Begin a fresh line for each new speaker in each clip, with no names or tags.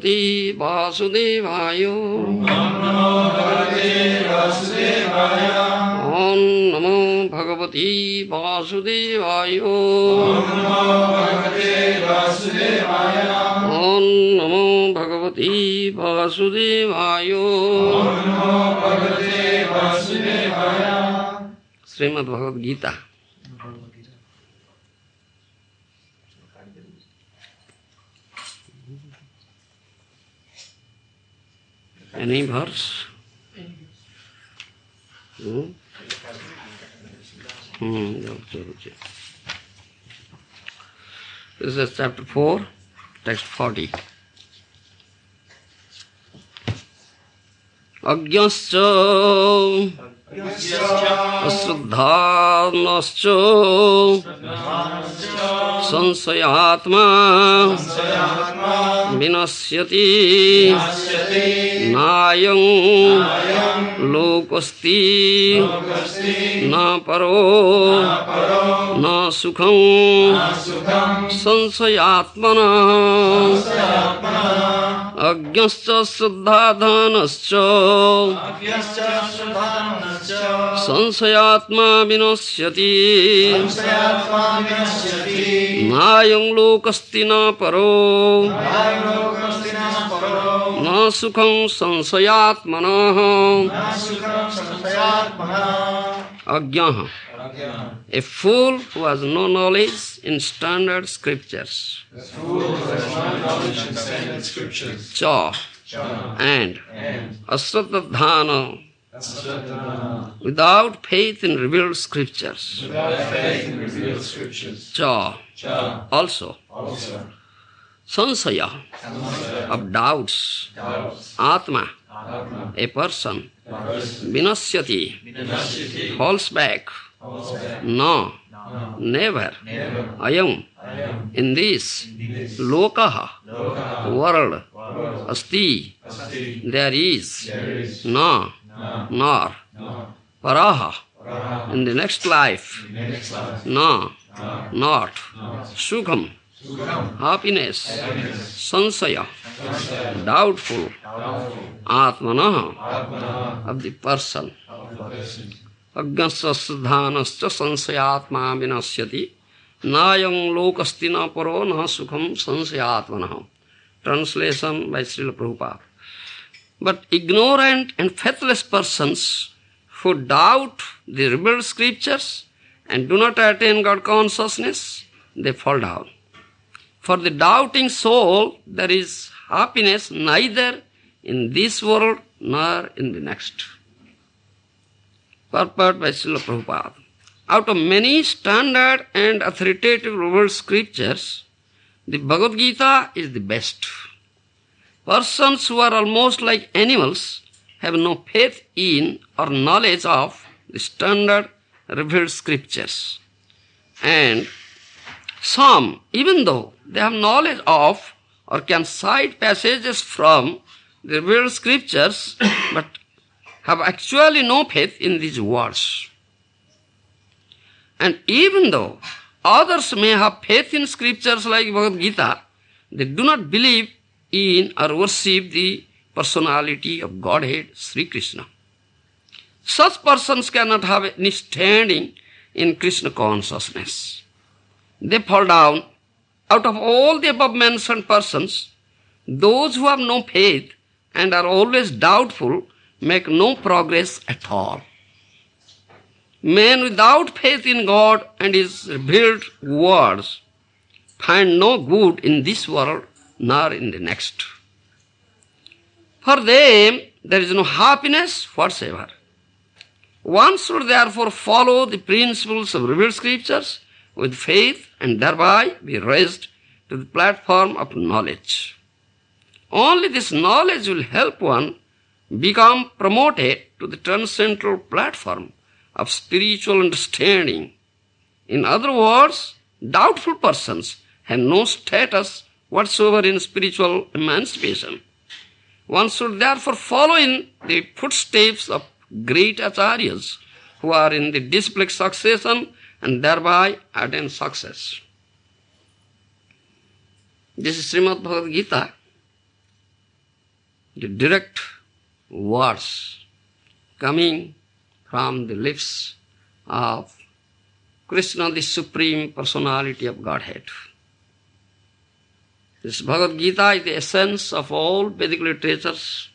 Bhagavate Vasudevaya. Om Namo Bhagavate Vasudevaya. Om Namo Bhagavate Vasudevaya. Srimad Bhagavad Gita. Any verse? This is chapter 4, text 40. Agyascha asraddhanascha sansayatma vinasyati nayam lokasti na paro na sukham sansayatmana agyascha sraddhanascha sansayatma vinasyati nayam lokasti na paro na sukham sansayatmana Agyaha, a fool who has no knowledge in standard scriptures. Cha, and asraddhana, without faith in revealed scriptures. Cha, also. Sansaya, of doubts. Atma, a person. Vinasyati, falls back. No, never. Ayam, in this. Lokaha, world. Asti, there is. No, nor. Paraha, in the next life. No, not. Sukham, happiness. Sansaya, doubtful. Atmana, of the person. Agyasya sraddhanascha sansayatma vinasyati nayam lokasti na paro na sukham sansayatmana. Translation by Srila Prabhupada. But ignorant and faithless persons who doubt the revealed scriptures and do not attain God consciousness, they fall down. For the doubting soul, there is happiness neither in this world nor in the next. Purport by Srila Prabhupada. Out of many standard and authoritative revealed scriptures, the Bhagavad Gita is the best. Persons who are almost like animals have no faith in or knowledge of the standard revealed scriptures. And some, even though they have knowledge of or can cite passages from the revealed scriptures, but have actually no faith in these words. And even though others may have faith in scriptures like Bhagavad Gita, they do not believe in or worship the personality of Godhead, Sri Krishna. Such persons cannot have any standing in Krishna consciousness. They fall down. Out of all the above mentioned persons, those who have no faith and are always doubtful make no progress at all. Men without faith in God and His revealed words find no good in this world nor in the next. For them, there is no happiness whatsoever. One should therefore follow the principles of revealed scriptures with faith and thereby be raised to the platform of knowledge. Only this knowledge will help one become promoted to the transcendental platform of spiritual understanding. In other words, doubtful persons have no status whatsoever in spiritual emancipation. One should therefore follow in the footsteps of great acharyas who are in the disciplic succession and thereby attain success. This is Srimad Bhagavad Gita. the direct words coming from the lips of Krishna, the Supreme Personality of Godhead. This Bhagavad Gita is the essence of all Vedic literatures,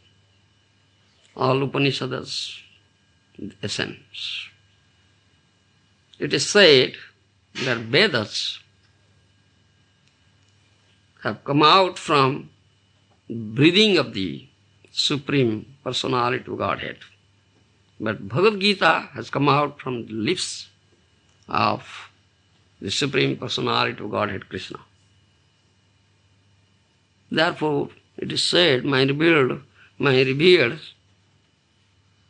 all Upanishads, essence. It is said that Vedas have come out from breathing of the Supreme Personality of Godhead. But Bhagavad Gita has come out from the lips of the Supreme Personality of Godhead, Krishna. Therefore, it is said, my revered,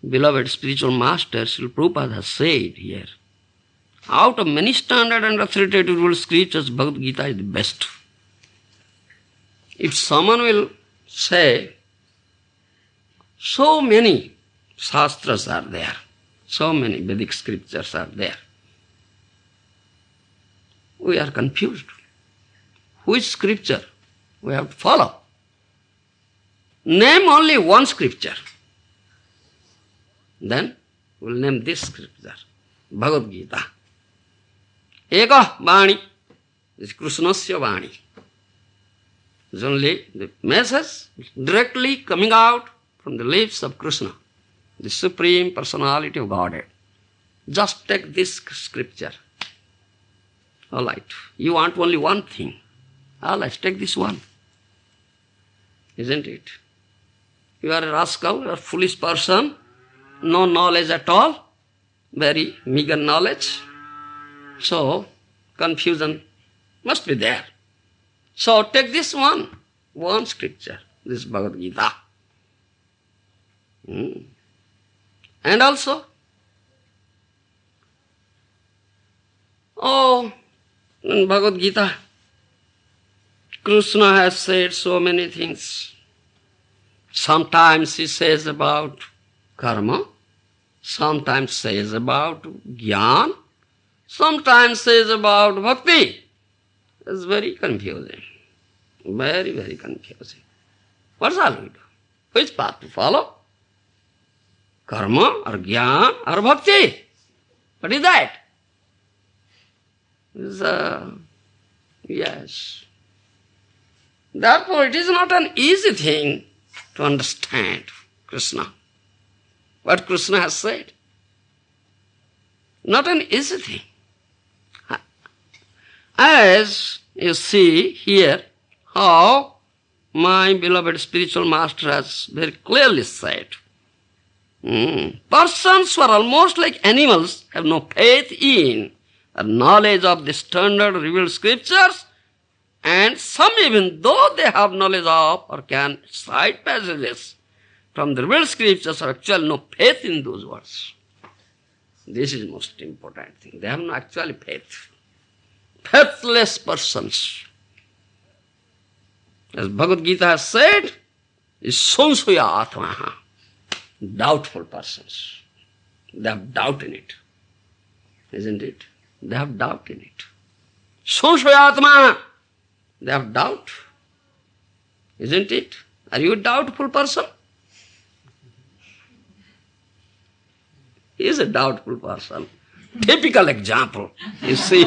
beloved spiritual master, Srila Prabhupada has said here, out of many standard and authoritative world scriptures, Bhagavad Gita is the best. If someone will say, so many shastras are there, so many Vedic scriptures are there, we are confused. Which scripture we have to follow? Name only one scripture. Then we will name this scripture, Bhagavad Gita. Eka Vani, this is Krishnasya Vani. It's only the message directly coming out from the lips of Krishna, the Supreme Personality of Godhead. Just take this scripture. All right, you want only one thing. All right, take this one. Isn't it? You are a rascal, you are a foolish person, no knowledge at all, very meager knowledge. So, confusion must be there. So, take this one scripture, this Bhagavad Gita. And also, in Bhagavad Gita, Krishna has said so many things. Sometimes he says about karma, sometimes says about jnana, sometimes says about bhakti. It's very confusing. Very, very confusing. What shall we do? Which path to follow? Karma or jnana or bhakti? What is that? Yes. Therefore, it is not an easy thing to understand Krishna. What Krishna has said. Not an easy thing. As you see here, how my beloved spiritual master has very clearly said, persons who are almost like animals have no faith in or knowledge of the standard revealed scriptures, and some, even though they have knowledge of or can cite passages from the revealed scriptures, have actually no faith in those words. This is the most important thing. They have no actually faith. Faithless persons. As Bhagavad Gita has said, is samsaya atmaha. Doubtful persons. They have doubt in it. Isn't it? They have doubt in it. Samsaya atmaha. They have doubt. Isn't it? Are you a doubtful person? He is a doubtful person. Typical example, you see.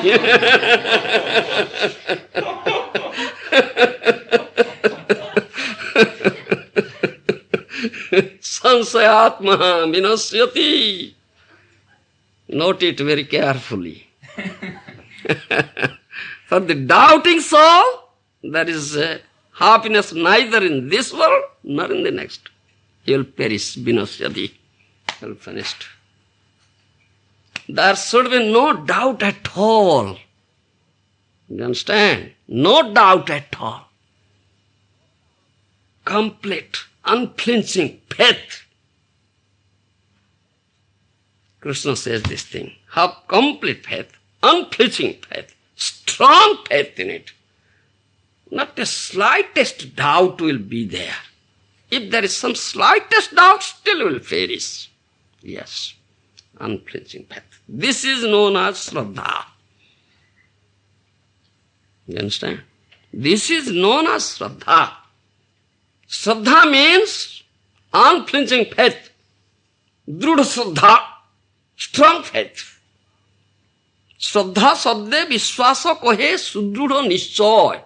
Sansayatma vinasyati. Note it very carefully. For the doubting soul, there is happiness neither in this world nor in the next. He will perish, vinasyati. He will finish. There should be no doubt at all. You understand? No doubt at all. Complete, unflinching faith. Krishna says this thing. Have complete faith, unflinching faith, strong faith in it. Not the slightest doubt will be there. If there is some slightest doubt, still will perish. Yes, unflinching faith. This is known as Shraddha. You understand? This is known as Shraddha. Shraddha means unflinching faith, drudha shraddha, strong faith. Shraddha sabde vishwasa kohe sudrudo nishchoy.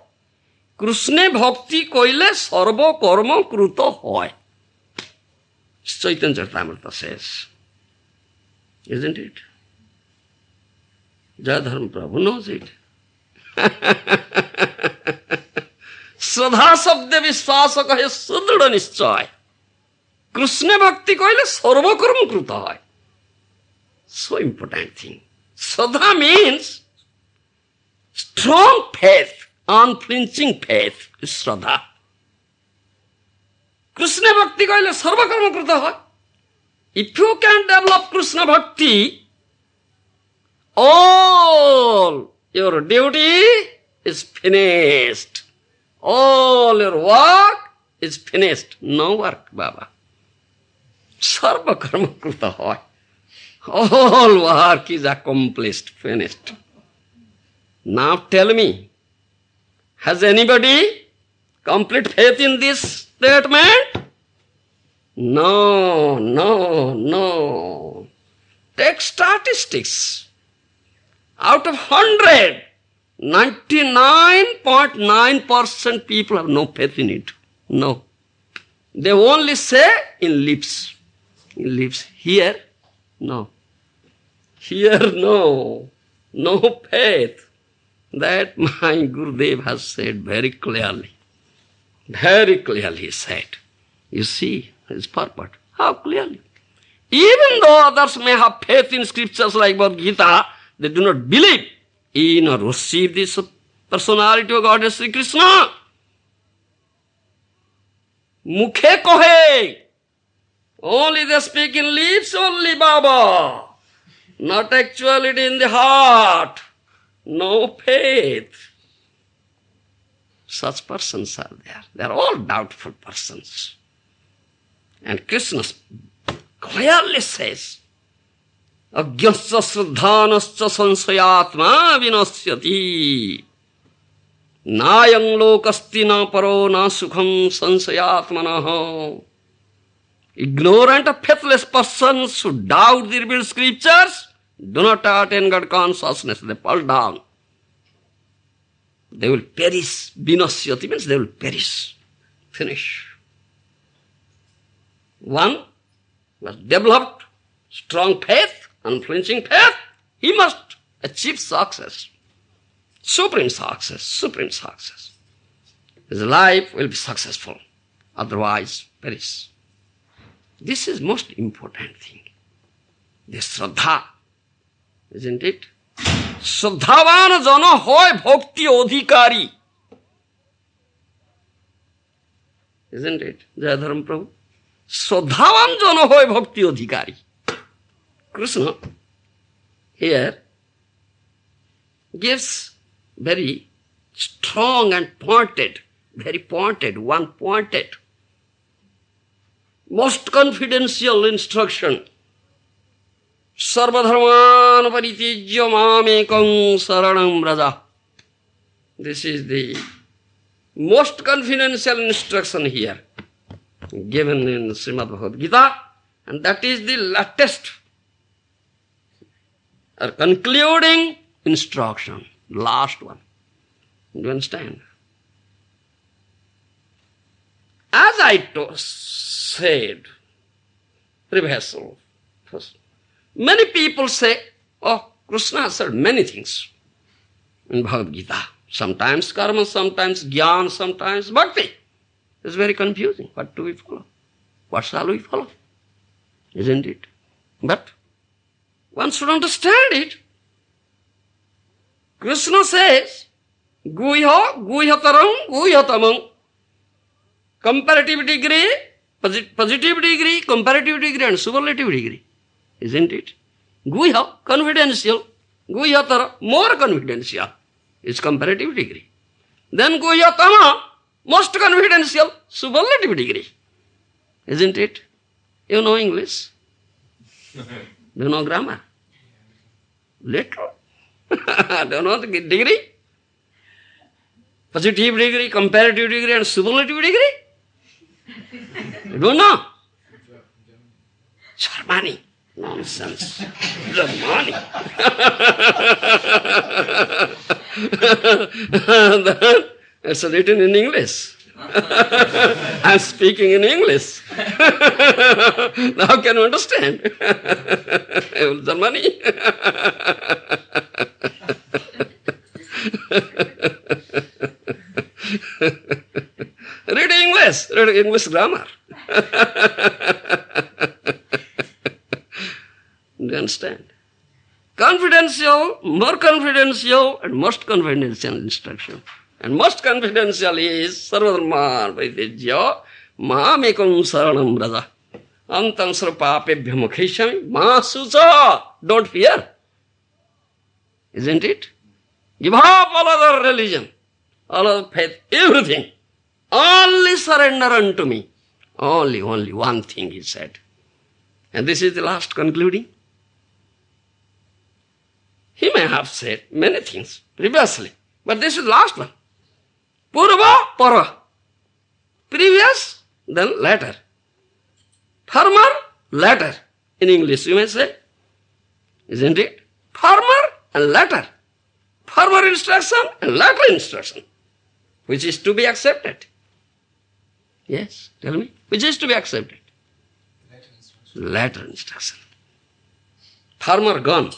Krishne bhakti koile sarva karma kruta hoy. Chaitanya Charitamrita says. Isn't it? Jayadharma Prabhu knows it. Shraddha sabde vishwasa kohe sudrudo nishchoy. Krishna bhakti koile sarva karma kruta hoy. So important thing. Shraddha means strong faith, unflinching faith is Shraddha. Krishna Bhakti koile sarva karma krita hoy. If you can develop Krishna Bhakti, all your duty is finished. All your work is finished. No work, Baba. Sarva karma krita hoy. All work is accomplished, finished. Now tell me, has anybody complete faith in this statement? No, no, no. Take statistics. Out of 100, 99.9% people have no faith in it. No. They only say in lips. In lips. Here, no. Here, no. No faith. That my Gurudev has said very clearly. Very clearly said. You see his purport. How clearly? Even though others may have faith in scriptures like Bhagavad Gita, they do not believe in or receive this personality of God as Sri Krishna. Mukhe kohe. Only they speak in lips only, Baba. Not actuality in the heart. No faith. Such persons are there. They are all doubtful persons. And Krishna clearly says, Agyasya sraddhanasya sansayatma vinasyati. Nayang lokasti na paro na sukham sansayatmanaha. Ignorant or faithless persons who doubt the revealed scriptures do not attain God consciousness. They fall down. They will perish. Vinasyati means they will perish. Finish. One was developed strong faith, unflinching faith. He must achieve success. Supreme success. Supreme success. His life will be successful. Otherwise, perish. This is most important thing. The Shraddha. Isn't it? Shraddhavan jana hoy bhakti odhikari. Isn't it? Jayadharma Prabhu. Shraddhavan jana hoy bhakti odhikari. Krishna here gives very strong and pointed, very pointed, one pointed, most confidential instruction. Sarvadharman paritijya mamekam saranam braja. This is the most confidential instruction here, given in Srimad Bhagavad Gita, and that is the latest or concluding instruction, last one. Do you understand? As I said previously, many people say, oh, Krishna has said many things in Bhagavad Gita. Sometimes karma, sometimes jnana, sometimes bhakti. It's very confusing. What do we follow? What shall we follow? Isn't it? But one should understand it. Krishna says, guhya, guhyataram, guhyatamam. Comparative degree, positive degree, comparative degree and superlative degree. Isn't it? Guhya, confidential. Guhyatara, more confidential. Is comparative degree. Then guhyatama, most confidential, superlative degree. Isn't it? You know English? Do you know grammar? Little. Do you know the degree? Positive degree, comparative degree and superlative degree? You don't know? Germany. Nonsense. Germany. It's written in English. I'm speaking in English. How can you understand? Germany. Read English. Read English grammar. Do you understand? Confidential, more confidential, and most confidential instruction. And most confidential is Sarvadharma Vaidejya Mahamekam Saranam Braja Antam Sarpapebhya Mukheshami Masucha. Don't fear. Isn't it? Give up all other religion, all other faith, everything. Only surrender unto me. Only one thing, he said. And this is the last concluding. He may have said many things previously, but this is the last one. Purva, Parva. Previous, then later. Farmer, later. In English, you may say. Isn't it? Farmer and later. Farmer instruction and later instruction. Which is to be accepted? Yes, tell me. Which is to be accepted? Later instruction. Farmer gone.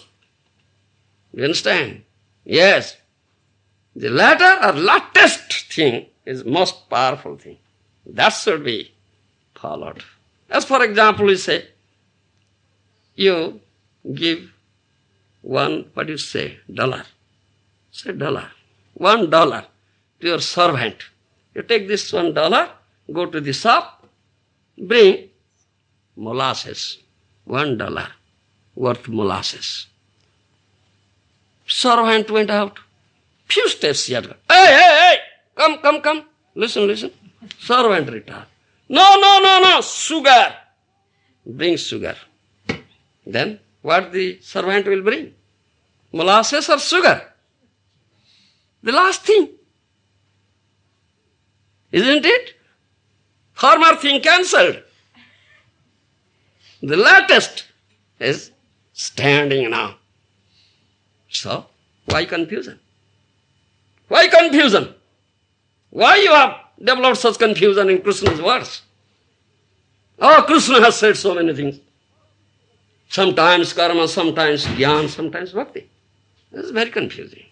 You understand? Yes. The latter or latest thing is most powerful thing. That should be followed. As for example, we say, you give $1. Say $1. $1 to your servant. You take this $1, go to the shop, bring molasses. $1 worth molasses. Servant went out. Few steps he had gone. Hey, come. Listen. Servant returned. No, sugar. Bring sugar. Then what the servant will bring? Molasses or sugar? The last thing. Isn't it? Former thing cancelled. The latest is standing now. So, why confusion? Why confusion? Why you have developed such confusion in Krishna's words? Oh, Krishna has said so many things. Sometimes karma, sometimes jnana, sometimes bhakti. This is very confusing.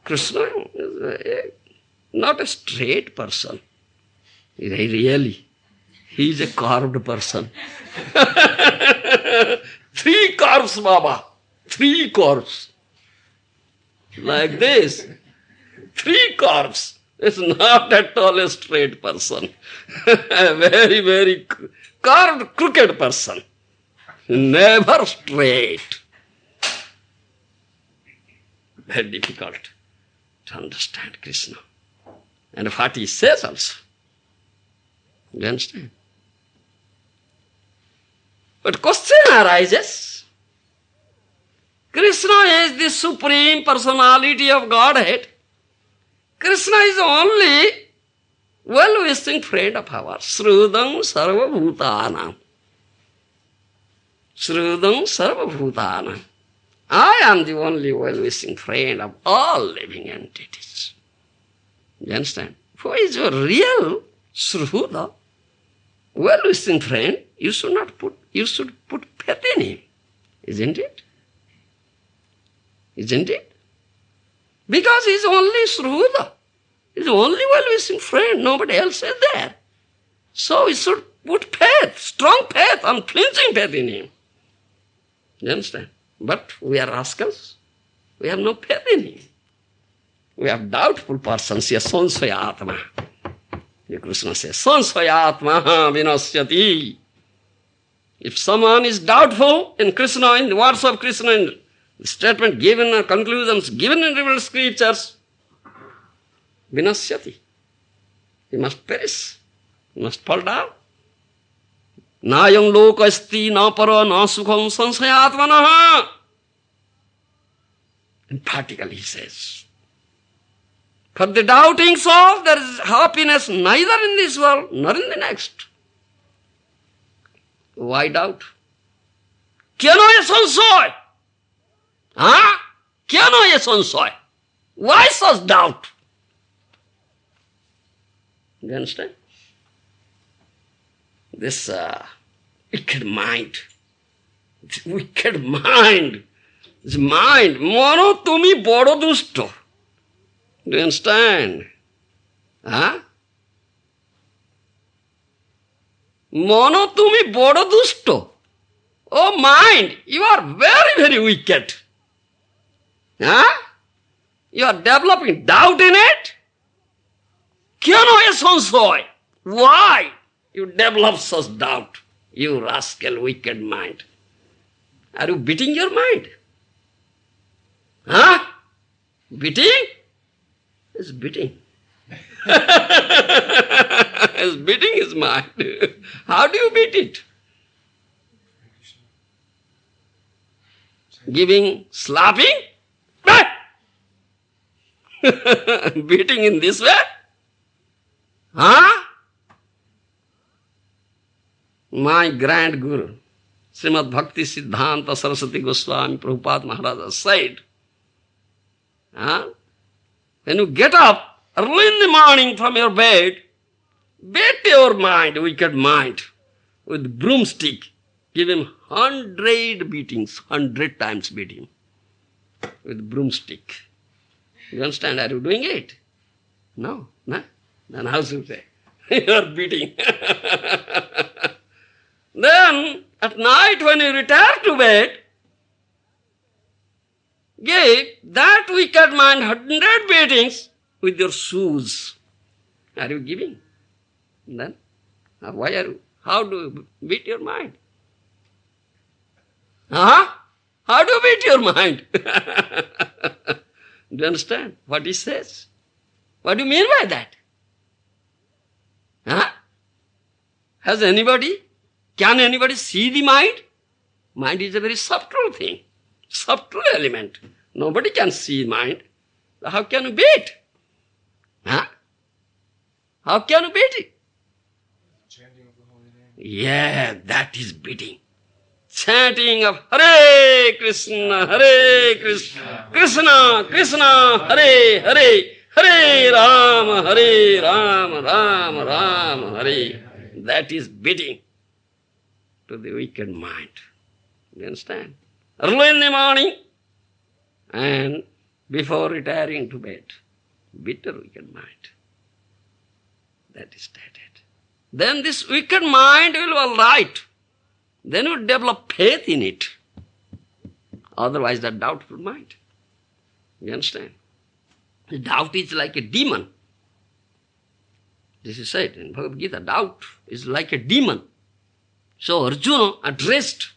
Krishna is not a straight person. He is a carved person. 3 curves, Baba. 3 curves. Like this. 3 curves. It's not at all a straight person. A very, very carved, crooked person. Never straight. Very difficult to understand Krishna. And what he says also. You understand? But question arises. Krishna is the supreme personality of Godhead. Krishna is only well-wishing friend of ours. Shrudam sarva bhutanam. Shrudam sarva bhutanam. I am the only well-wishing friend of all living entities. You understand? Who is your real Shruda, well-wishing friend? You should put faith in him. Isn't it? Isn't it? Because he is only Shruda. He is only well-wishing friend. Nobody else is there. So we should put faith, strong faith, unflinching faith in him. You understand? But we are rascals. We have no faith in him. We have doubtful persons. Yes, sansvayatma. Krishna says, sansvayatma vinasyati. If someone is doubtful in Krishna, in the words of Krishna, in the statement given or conclusions given in revealed scriptures, vinasyati. He must perish. He must fall down. Nayam loka asti na para na sukham sansayatmanaha. Emphatically he says, for the doubting soul there is happiness neither in this world nor in the next. Why doubt? কেন এ সংশয়? কেন এ সংশয়? Why such doubt? You understand? This wicked mind, this mind, মনো তুমি বড় দুষ্ট. Do you understand? মনো তুমি বড় দুষ্ট. Oh mind, you are very, very wicked. You are developing doubt in it. কেন এ সংশয়? Why you develop such doubt? You rascal, wicked mind. Are you beating your mind? Beating? It's beating. It's beating his mind. How do you beat it? Giving, slapping? Beating in this way? My grand Guru, Srimad Bhakti Siddhanta Saraswati Goswami Prabhupada Maharaja said, when you get up early in the morning from your bed, beat your mind, wicked mind, with broomstick. Give him 100 beatings, 100 times beat him with broomstick. You understand? Are you doing it? No? Then how should you say? You are beating. Then, at night when you retire to bed, give that wicked mind 100 beatings with your shoes. Are you giving? Then, why are you? How do you beat your mind? How do you beat your mind? Do you understand what he says? What do you mean by that? Has anybody, can anybody see the mind? Mind is a very subtle thing, subtle element. Nobody can see mind. How can you beat? How can you beat it?
Chanting of the holy name.
Yeah, that is beating. Chanting of Hare Krishna, Krishna Krishna, Hare Hare, Hare Rama, Rama Rama, Hare. That is beating to the wicked mind. You understand? Early in the morning and before retiring to bed, beat the wicked mind. That is stated. Then this wicked mind will be all right. Then you develop faith in it. Otherwise, that doubtful mind. You understand? The doubt is like a demon. This is said in Bhagavad Gita. Doubt is like a demon. So Arjuna addressed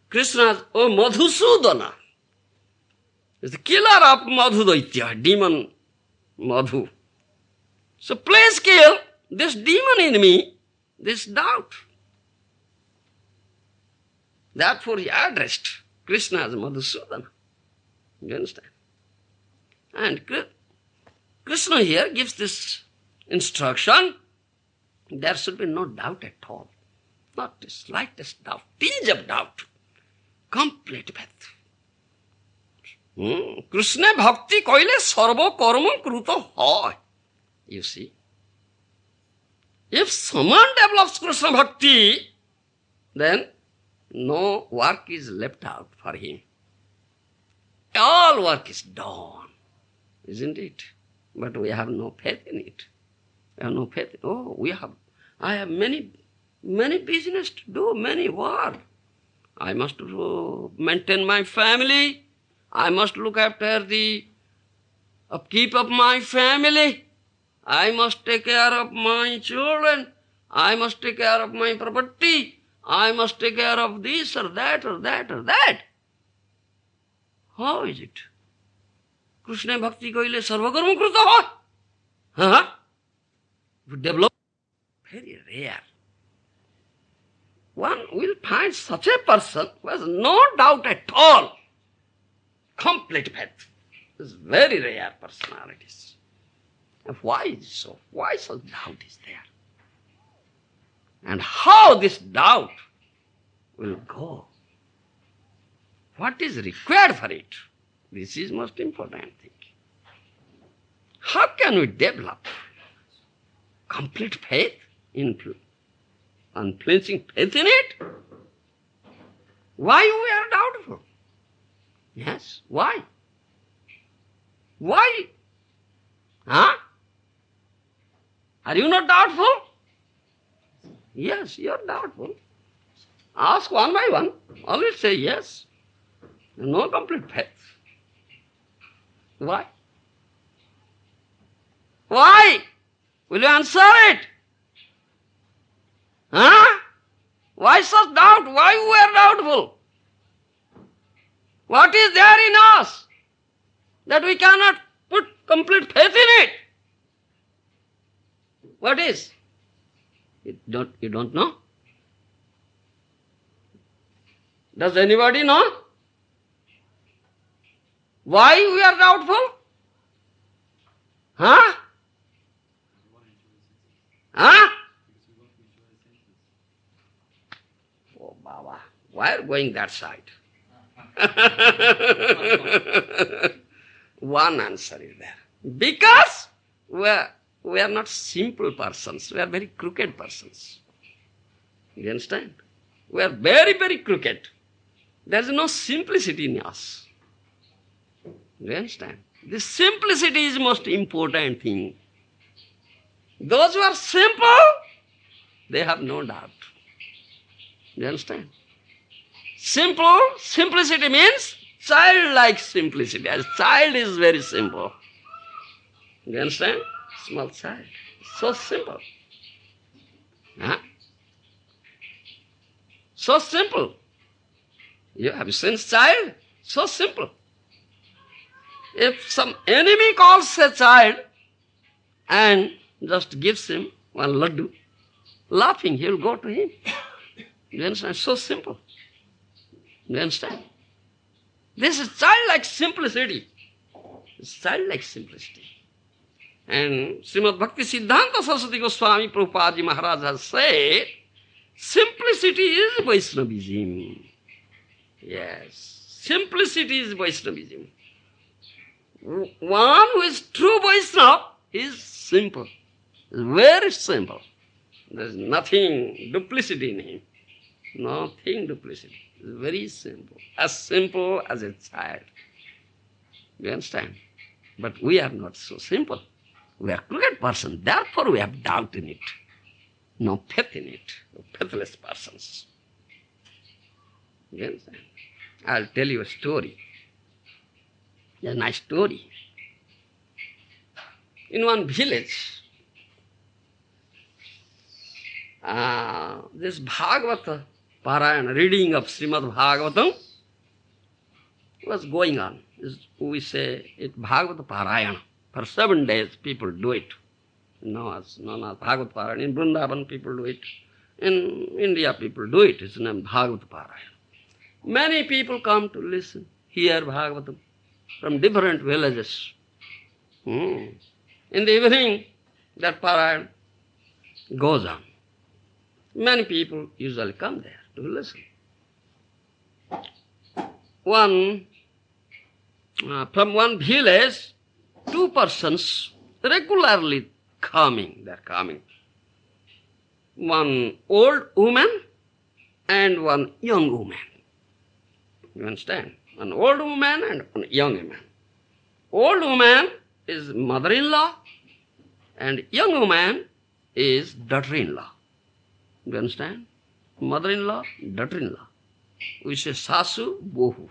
Krishna as, "Oh Madhusudana." It's the killer of Madhu Daitya, demon Madhu. So please kill this demon in me, this doubt. Therefore he addressed Krishna as Madhusudana. You understand? And Krishna here gives this instruction. There should be no doubt at all. Not the slightest doubt, tinge of doubt. Complete faith. Krishna bhakti koile sarva karma kruta hoy. You see? If someone develops Krishna bhakti, then no work is left out for him. All work is done, isn't it? But we have no faith in it. We have no faith. I have many business to do, many work. I must maintain my family. I must look after the upkeep of my family. I must take care of my children. I must take care of my property. I must take care of this or that or that or that. How is it? Krishna bhakti koile sarvakarma kruta hoy. We develop very rare. One will find such a person who has no doubt at all. Complete faith. It's very rare personalities. And why is it so? Why such doubt is there? And how this doubt will go? what is required for it? This is most important thing. How can we develop complete faith in unflinching faith in it? Why we are doubtful? Yes, why? Why? Huh? Are you not doubtful? Yes, you are doubtful. Ask one by one. Always say yes. No complete faith. Why? Why? Will you answer it? Huh? Why such doubt? Why we are doubtful? What is there in us that we cannot put complete faith in it? What is? You don't know? Does anybody know? Why we are doubtful? Huh? Huh? Oh, Baba, why are you going that side? One answer is there. Because we are not simple persons. We are very crooked persons. You understand? We are very, very crooked. There is no simplicity in us. You understand? This simplicity is the most important thing. Those who are simple, they have no doubt. You understand? Simplicity means childlike simplicity. A child is very simple. You understand? Small child. So simple. Huh? So simple. You have seen child? So simple. If some enemy calls a child and just gives him one laddu, laughing, he will go to him. You understand? So simple. You understand? This is childlike simplicity. It's childlike simplicity. And Srimad Bhakti Siddhanta Saraswati Goswami Prabhupada Maharaja has said, simplicity is Vaishnavism. Yes, simplicity is Vaishnavism. One who is true Vaishnava is simple. Is very simple. There is nothing duplicity in him. Nothing duplicity. It's very simple as a child. You understand? But we are not so simple. We are crooked person. Therefore we have doubt in it. No faith in it. No faithless persons. You understand? I'll tell you a story. A nice story. In one village, this Bhagavata Parayana, reading of Srimad Bhagavatam, was going on. We say it Bhagavata Parayana. For 7 days people do it. Known as Bhagavata Parayana. In Vrindavan people do it. In India people do it. It's named Bhagavata Parayana. Many people come to listen, hear Bhagavatam from different villages. In the evening, that Parayana goes on. Many people usually come there to listen. From one village, 2 persons regularly coming. They're coming. One old woman and one young woman. You understand? An old woman and a young woman. Old woman is mother-in-law and young woman is daughter-in-law. You understand? Mother-in-law, daughter-in-law. We say sasu, bohu.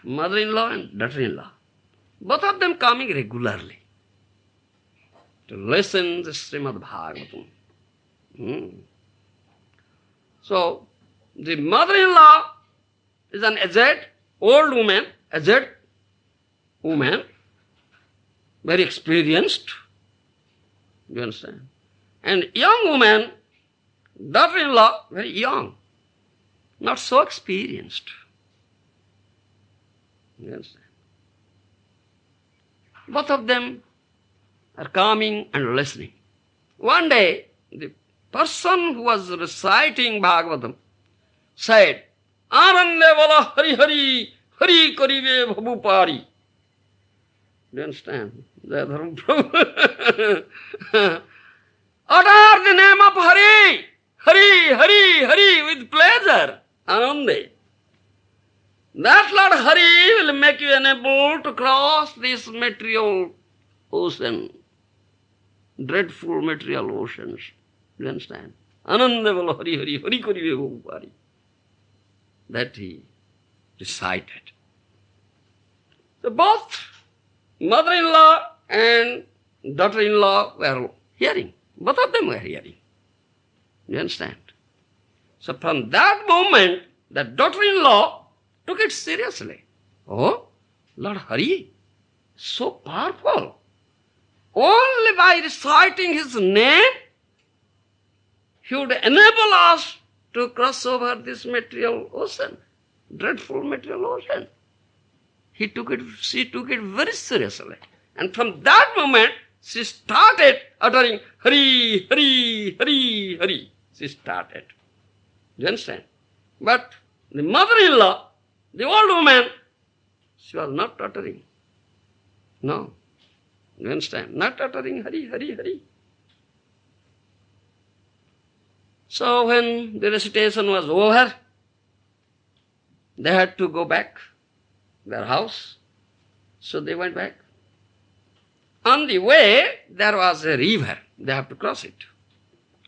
Mother-in-law and daughter-in-law. Both of them coming regularly to listen to Srimad Bhagavatam. So, the mother-in-law is an aged woman, very experienced. You understand? And young woman, daughter-in-law, very young, not so experienced. You understand? Both of them are coming and listening. One day, the person who was reciting Bhagavatam said, Anande bala Hari Hari, Hari karibe bhabu pari. Do you understand? Jayadharam Prabhu. Utter the name of Hari, Hari, Hari, Hari with pleasure, Anande. That Lord Hari will make you unable to cross this material ocean, dreadful material oceans. Do you understand? Ananda bala Hari Hari, Hari karibe bhabu pari. That he recited. So both mother-in-law and daughter-in-law were hearing. Both of them were hearing. You understand? So from that moment, the daughter-in-law took it seriously. Oh, Lord Hari, so powerful. Only by reciting his name, he would enable us to cross over this material ocean, dreadful material ocean. She took it very seriously. And from that moment, she started uttering Hari, Hari, Hari, Hari. She started. Do you understand? But the mother-in-law, the old woman, she was not uttering. No. Do you understand? Not uttering Hari, Hari, Hari. So when the recitation was over, they had to go back their house. So they went back. On the way, there was a river. They have to cross it.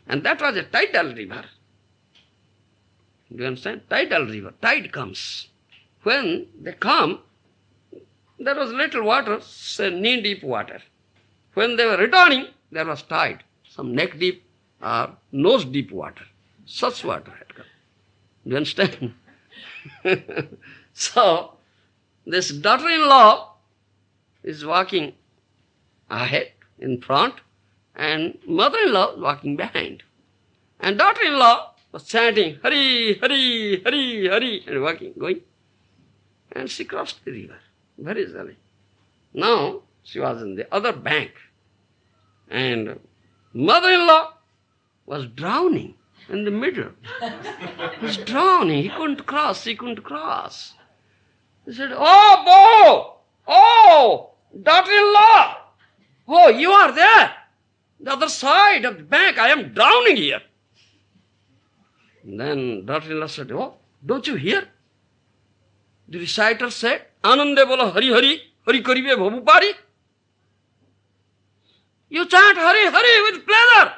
And that was a tidal river. Do you understand? Tidal river. Tide comes. When they come, there was little water, say knee-deep water. When they were returning, there was tide, some neck-deep or nose-deep water. Such water had come. Do you understand? So, this daughter-in-law is walking ahead, in front, and mother-in-law walking behind. And daughter-in-law was chanting, Hari, Hari, Hari, Hari, and walking, going. And she crossed the river very easily. Now, she was in the other bank. And mother-in-law was drowning in the middle. He was drowning. He couldn't cross. He couldn't cross. He said, oh, Bo! Oh, daughter-in-law! Oh, you are there. The other side of the bank. I am drowning here. And then daughter-in-law said, oh, don't you hear? The reciter said, Anande bola Hari Hari, Hari karibe bhabu pari. You chant Hari Hari with pleasure.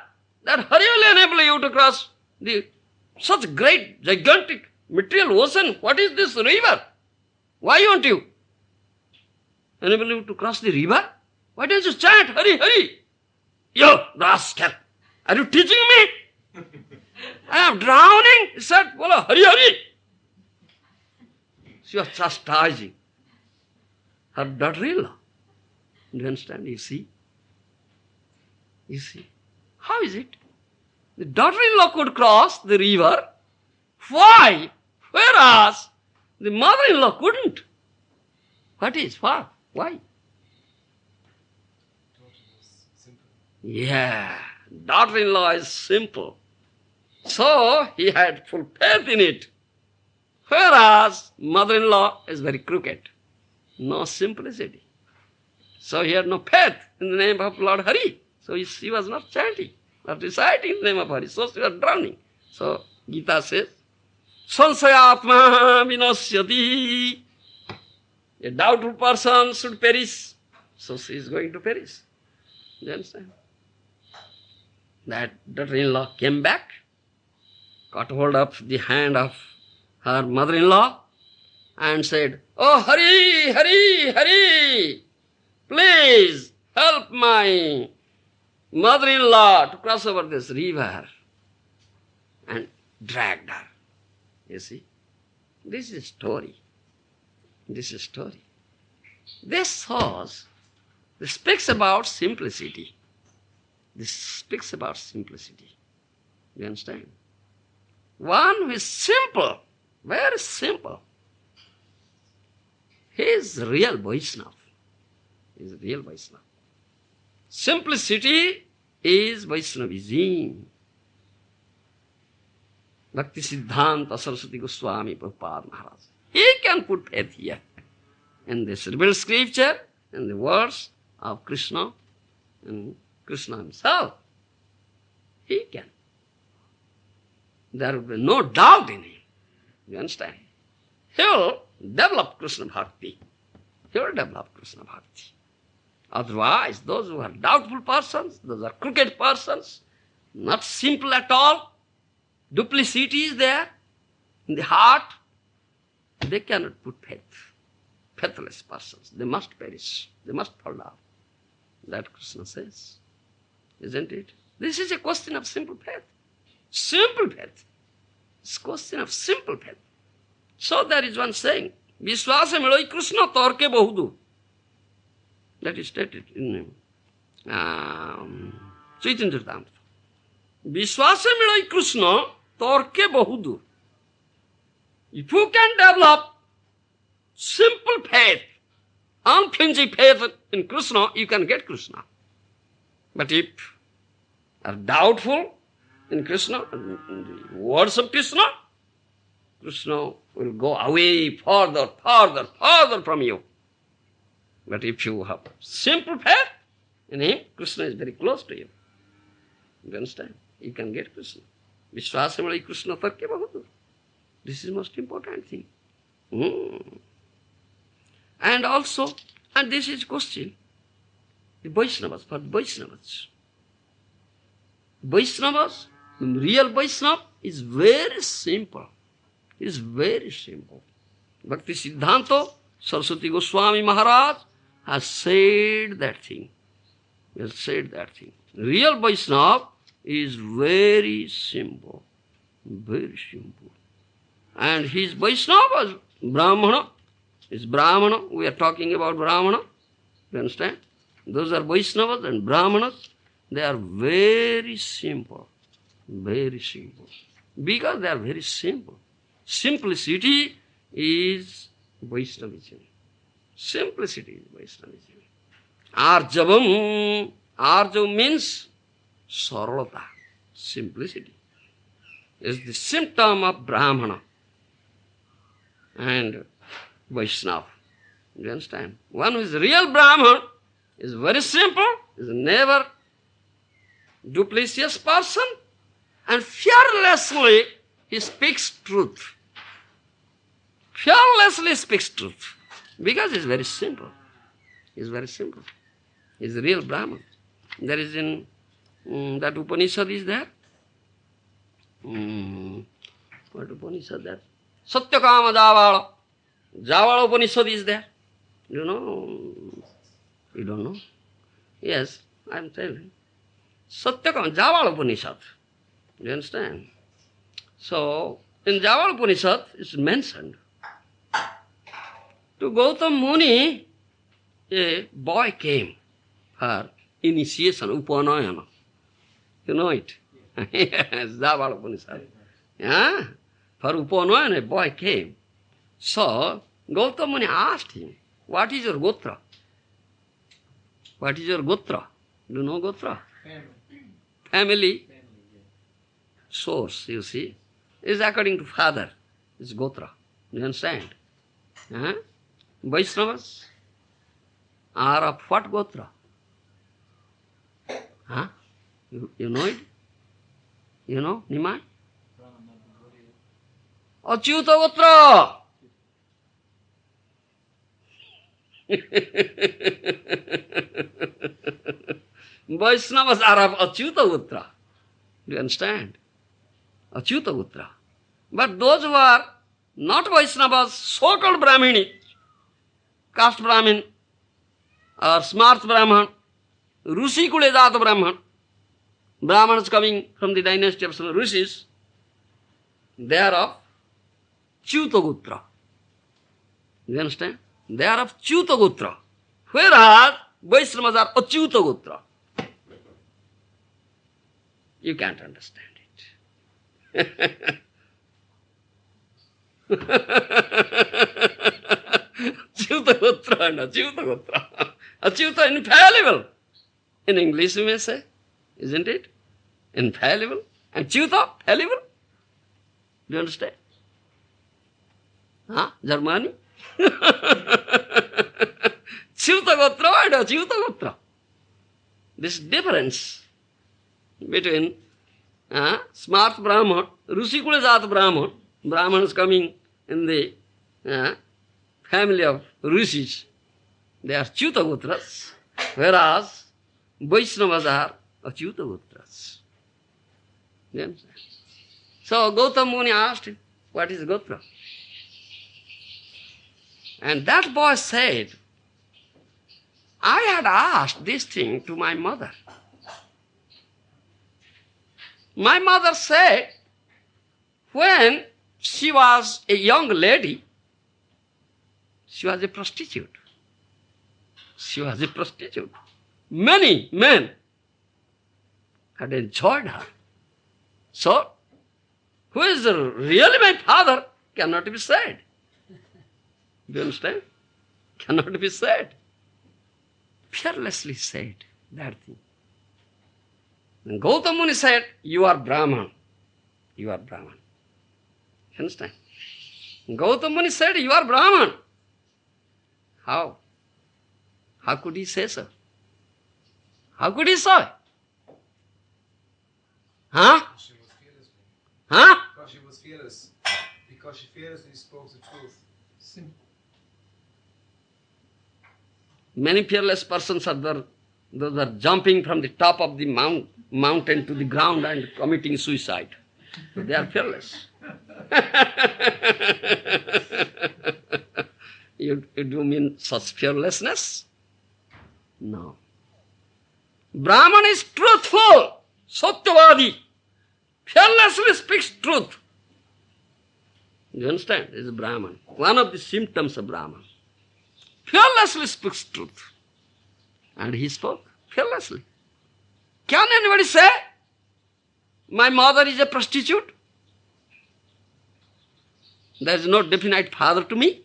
That Hari will enable you to cross the such great, gigantic material ocean. What is this river? Why won't you enable you to cross the river? Why don't you chant Hari Hari? You rascal! Are you teaching me? I am drowning. He said, bola Hari Hari. She was chastising her daughter-in-law. Do you understand? You see? You see? How is it? The daughter-in-law could cross the river. Why? Whereas the mother-in-law couldn't. What is? Why? Why? Yeah, daughter-in-law is simple. So he had full faith in it. Whereas mother-in-law is very crooked. No simplicity. So he had no faith in the name of Lord Hari. So she was not chanting, not reciting the name of Hari. So she was drowning. So Gita says, Sansayatma vinasyati. A doubtful person should perish. So she is going to perish. Do you understand? That daughter-in-law came back, caught hold of the hand of her mother-in-law and said, oh, Hari, Hari, Hari, please help my mother-in-law to cross over this river, and dragged her. You see, this is story. This is story. This shows, this speaks about simplicity. This speaks about simplicity. You understand? One who is simple, very simple. He is real Vaishnava. He is real Vaishnava. Simplicity is Vaishnavism. Bhakti Siddhanta Saraswati Goswami Prabhupada Maharaj. He can put faith here in this revealed scripture, in the words of Krishna, and Krishna himself. He can. There will be no doubt in him. You understand? He will develop Krishna Bhakti. He will develop Krishna Bhakti. Otherwise, those who are doubtful persons, those are crooked persons, not simple at all, duplicity is there in the heart, they cannot put faith. Faithless persons, they must perish, they must fall down. That Krishna says, isn't it? This is a question of simple faith. Simple faith. It's a question of simple faith. So there is one saying, Vishwasa miloi Krishna torke bahudu. That is stated in Chaitanya Charitamrita. Vishwasa miloi Krishna torke bahudu. If you can develop simple faith, unflinching faith in Krishna, you can get Krishna. But if you are doubtful in Krishna, in the words of Krishna, Krishna will go away further, further, further from you. But if you have simple faith in him, Krishna is very close to you. You understand? You can get Krishna. Vishwasamali Krishna tarke bahudu. This is the most important thing. And also, and this is question, the Vaishnavas, for the Vaishnavas. Vaishnavas, real Vaishnava is very simple. Is very simple. Bhakti Siddhanta Saraswati Goswami Maharaj has said that thing. He has said that thing. Real Vaishnava is very simple. Very simple. And his Vaishnava is Brahmana. Is Brahmana. We are talking about Brahmana. You understand? Those are Vaishnavas and Brahmanas. They are very simple. Very simple. Because they are very simple. Simplicity is Vaishnavism. Simplicity is Vaishnavism. Arjavam. Arjavam means saralata. Simplicity is the symptom of Brahmana and Vaishnava. You understand? One who is real Brahman is very simple, is never duplicitous person, and fearlessly he speaks truth. Fearlessly speaks truth. Because it's very simple. It's very simple. He's a real Brahman. There is in that Upanishad is there. What Upanishad there? Satyakama Javala. Javala Upanishad is there. You know? You don't know? Yes, I am telling. Satyakama Javala Upanishad. You understand? So, in Javala Upanishad, it's mentioned. To Gautam Muni, a boy came for initiation, Upanayana. You know it? Yes, Javala Upanishad. Yeah? For Upanayana, a boy came. So, Gautam Muni asked him, what is your Gotra? What is your Gotra? Do you know Gotra? Family. Source, you see, is according to father, is Gotra. You understand? Huh? Vaishnavas are of what Gotra? Huh? You know it? You know, Nimai? Achyuta Gotra! Vaishnavas are of Achyuta Gotra. Do you understand? Achyuta Gotra. But those who are not Vaishnavas, so-called Brahmini, caste Brahmin, or smart Brahman, Rushi Kulejata Brahman, Brahmans coming from the dynasty of some Rishis, they are of Achyuta Gotra. You understand? They are of Achyuta Gotra. Whereas Vaishnavas are Achyuta Gotra. You can't understand it. Achyuta Gotra and Achyuta Gotra. Achyuta infallible. In English we may say, isn't it? Infallible. And Achyuta fallible. Do you understand? Huh? Germany? Chiuta Gotra and Chiuta Gotra. This difference between smart Brahman, Rusikula Jat Brahman, Brahmans coming in the family of Rishis, they are Chiuta Gotras, whereas Vaishnavas are Achyuta Gotras. You understand? So Gautam Muni asked him, what is Gotra? And that boy said, I had asked this thing to my mother. My mother said, when she was a young lady, she was a prostitute. She was a prostitute. Many men had enjoyed her. So, who is really my father cannot be said. Do you understand? Cannot be said. Fearlessly said that thing. And Gautam Muni said, you are Brahman. You are Brahman. You understand? Gautam Muni said, you are Brahman. How? How could he say so? How could he say? Huh?
She was fearless.
Huh?
Because she was fearless. Because she fearlessly spoke the truth. Simple.
Many fearless persons are there. Those are jumping from the top of the mountain to the ground and committing suicide. So they are fearless. You do mean such fearlessness? No. Brahman is truthful, Satyavadi. Fearlessly speaks truth. You understand? This is Brahman. One of the symptoms of Brahman. Fearlessly speaks truth. And he spoke fearlessly. Can anybody say, my mother is a prostitute? There is no definite father to me.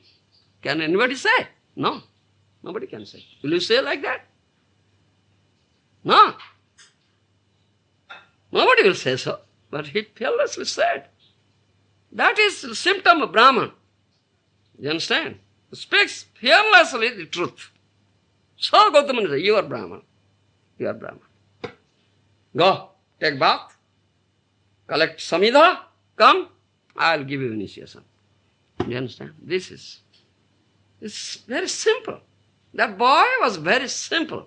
Can anybody say? No. Nobody can say. Will you say like that? No. Nobody will say so. But he fearlessly said. That is the symptom of Brahman. You understand? He speaks fearlessly the truth. So Gautama said, you are Brahman. You are Brahman. Go, take bath, collect samidha, come, I will give you initiation. You understand? It's very simple. That boy was very simple.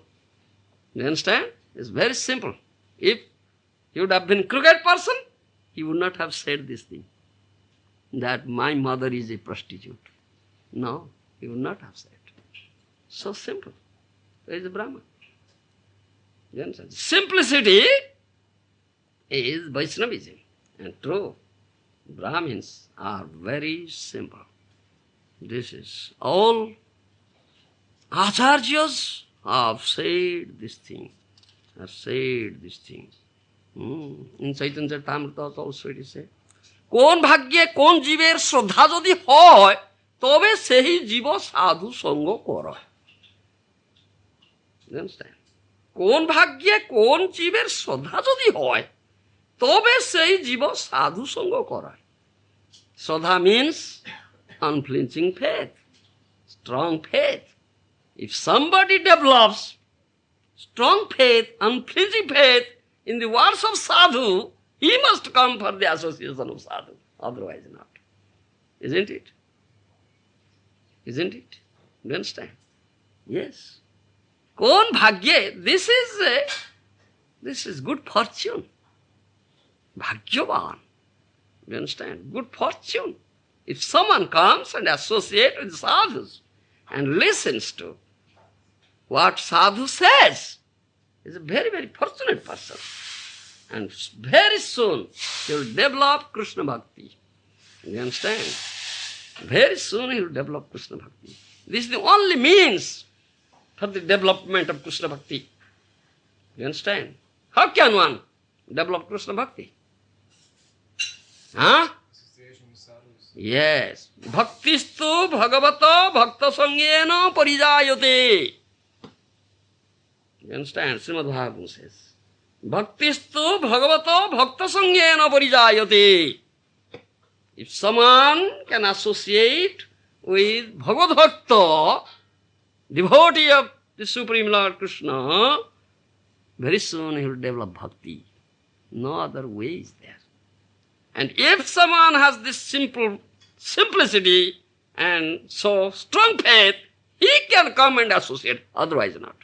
You understand? It's very simple. If he would have been a crooked person, he would not have said this thing. That my mother is a prostitute. No, he would not have said. So simple. There is a Brahman. You understand? Simplicity is Vaishnavism. And true, Brahmins are very simple. This is all Acharyas have said this thing. Have said this thing. In Chaitanya Charitamrita also it is said, কোন ভাগ্যে কোন জীবের শ্রদ্ধা যদি হয় তবে সেই জীব সাধু সঙ্গ করে। কোন ভাগ্যে কোন জীবের শ্রদ্ধা যদি হয় তবে সেই জীব সাধু সঙ্গ করে। শ্রদ্ধা means unflinching faith, strong faith. If somebody develops strong faith, unflinching faith in the words of sadhu, he must come for the association of sadhu, otherwise not. Isn't it? Isn't it? Do you understand? Yes. Kon bhagye, this is good fortune. Bhagyavan. Do you understand? Good fortune. If someone comes and associates with sadhus and listens to what sadhu says, he is a very, very fortunate person. And very soon he will develop Krishna Bhakti. You understand? Very soon he will develop Krishna Bhakti. This is the only means for the development of Krishna Bhakti. You understand? How can one develop Krishna Bhakti? Huh? Yes. Bhaktistu bhagavata bhakta sangena parijayate. You understand? Srimad Bhagavatam says. Bhaktistu bhagavato bhakta sangena parijayate. If someone can associate with Bhagavad Bhakta, devotee of the Supreme Lord Krishna, very soon he will develop bhakti. No other way is there. And if someone has this simplicity and so strong faith, he can come and associate, otherwise not.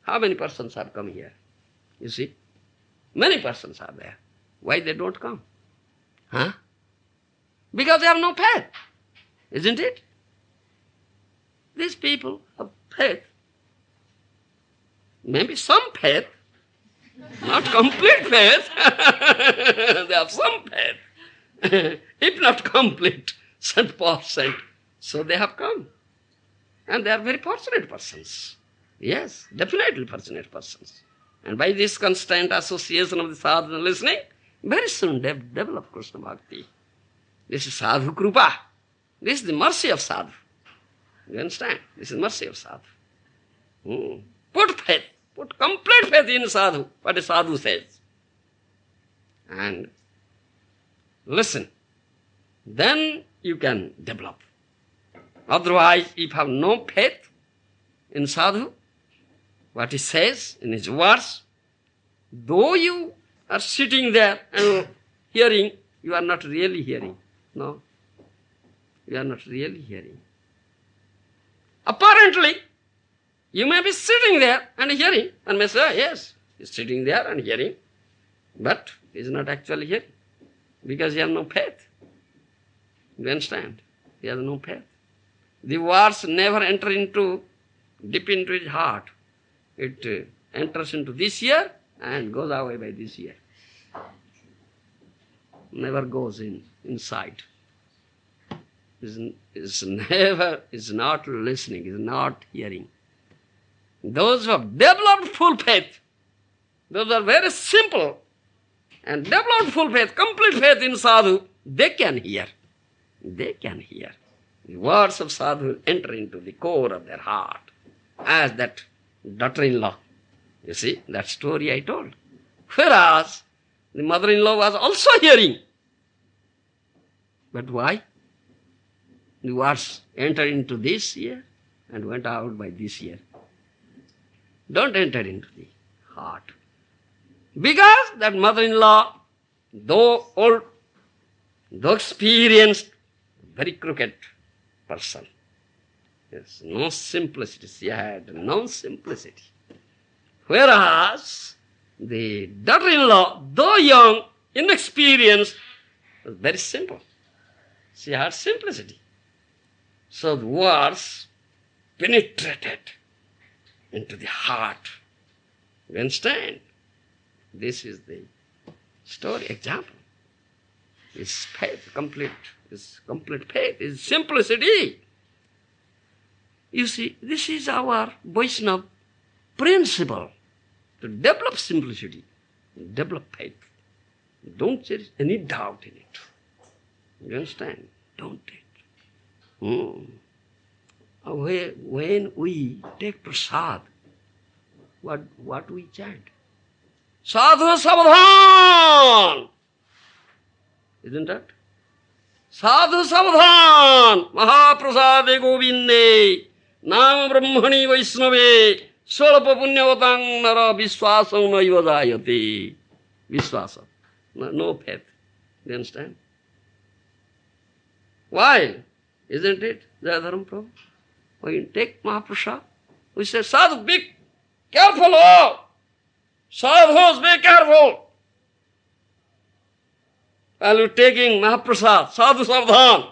How many persons have come here? You see? Many persons are there. Why they don't come? Huh? Because they have no faith. Isn't it? These people have faith. Maybe some faith, not complete faith. They have some faith. If not complete, some percent. So they have come. And they are very fortunate persons. Yes, definitely fortunate persons. And by this constant association of the sadhu and listening, very soon they develop Krishna Bhakti. This is sadhu krupa. This is the mercy of sadhu. You understand? This is mercy of sadhu. Put faith, put complete faith in sadhu, what a sadhu says. And listen. Then you can develop. Otherwise, if you have no faith in sadhu, what he says in his words, though you are sitting there and hearing, you are not really hearing. No, you are not really hearing. Apparently, you may be sitting there and hearing, and may say, yes, he is sitting there and hearing, but he is not actually hearing, because he has no faith. You understand? He has no faith. The words never enter deep into his heart. It enters into this ear and goes away by this ear. Never goes inside. Is not listening, is not hearing. Those who have developed full faith, those are very simple and developed full faith, complete faith in sadhu, they can hear. They can hear. The words of sadhu will enter into the core of their heart, as that daughter-in-law. You see, that story I told. Whereas the mother-in-law was also hearing. But why? The words entered into this ear and went out by this ear. Don't enter into the heart. Because that mother-in-law, though old, though experienced, very crooked person. Yes, no simplicity. She had no simplicity. Whereas the daughter-in-law, though young, inexperienced, was very simple. She had simplicity. So the words penetrated into the heart. You understand? This is the story example. Is faith complete? Is complete faith? Is simplicity? You see, this is our Vaishnava principle, to develop simplicity, develop faith. Don't there is any doubt in it. You understand? Don't it. When we take prasad, what we chant? Sadhu Savadhan! Isn't that? Sadhu Savadhan! Mahaprasade Govinde! Nama Brahmani Vaishnave! Svalapa Punyavatang Nara Viswasam Naiva Jayate. Viswasam. No faith. You understand? Why? Isn't it Jayadharam Prabhu? When you take Mahaprasad, we say, Sadhu, be careful, oh! Sadhus, be careful! While you're taking Mahaprasad, Sadhu Savadhan,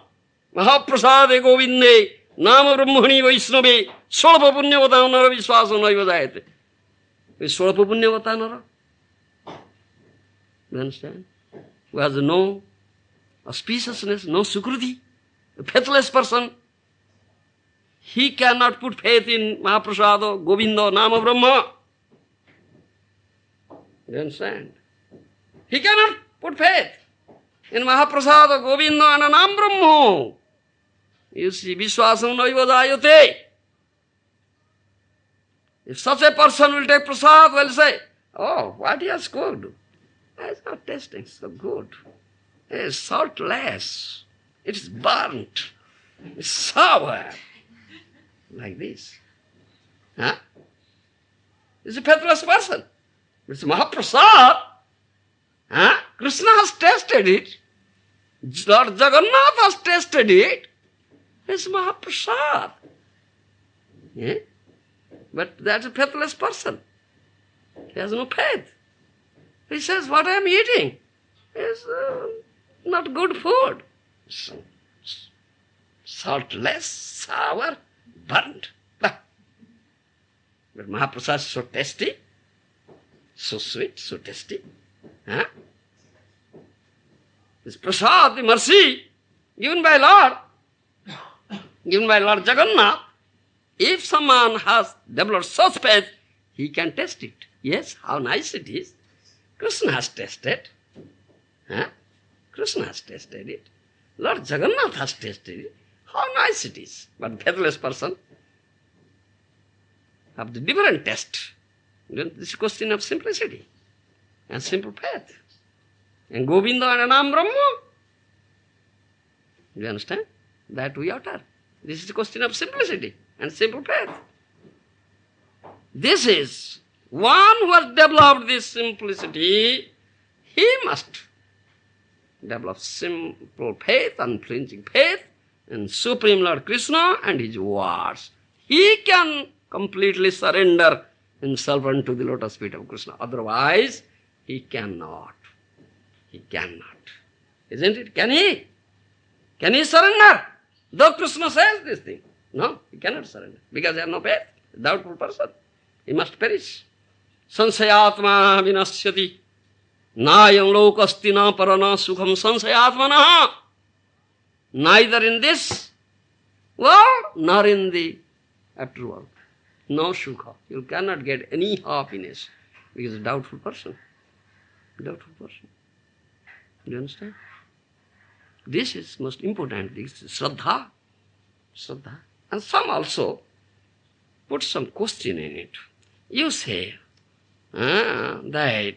Mahaprasade Govinde, Nama Brahmani Vaishnave, Svalapa Punyavatang Nara Viswasam Naiva Jayate. Svalapa Punyavatang Nara. You understand? Who has no auspiciousness, no sukruti, a faithless person, he cannot put faith in Mahaprasada, Govinda, Nama Brahma. You understand? He cannot put faith in Mahaprasada, Govinda and Nama Brahma. You see, Vishwasam Naiva Jayate. If such a person will take prasad, will say, oh, what he has cooked. It's not tasting so good. is saltless. It is burnt. It's sour. Like this. Huh? It's a faithless person. It's Mahaprasad. Huh? Krishna has tasted it. Lord Jagannath has tasted it. It's Mahaprasad. Yeah? But that's a faithless person. He has no faith. He says, what I am eating is not good food. Saltless, sour, burnt. But Mahaprasad is so tasty, so sweet, so tasty. Huh? This prasad, the mercy given by Lord Jagannath, if someone has developed such faith, he can taste it. Yes, how nice it is. Krishna has tasted. Huh? Krishna has tasted it. Lord Jagannath has tasted it. How nice it is. But faithless person have the different taste. This is a question of simplicity and simple faith. And Govinda and Anam Brahma. Do you understand? That we utter. This is a question of simplicity and simple faith. This is one who has developed this simplicity, he must develop simple faith, unflinching faith in Supreme Lord Krishna and his words. He can completely surrender himself unto the lotus feet of Krishna. Otherwise, he cannot. He cannot. Isn't it? Can he? Can he surrender? Though Krishna says this thing. No, he cannot surrender. Because he has no faith. Doubtful person. He must perish. Sansayatma vinasyati. Nayam lokasti na parana sukham sansayatmana. Neither in this world nor in the after world. No sukha. You cannot get any happiness because a doubtful person. Doubtful person. Do you understand? This is most important. This is Shraddha. Shraddha. And some also put some question in it. You say that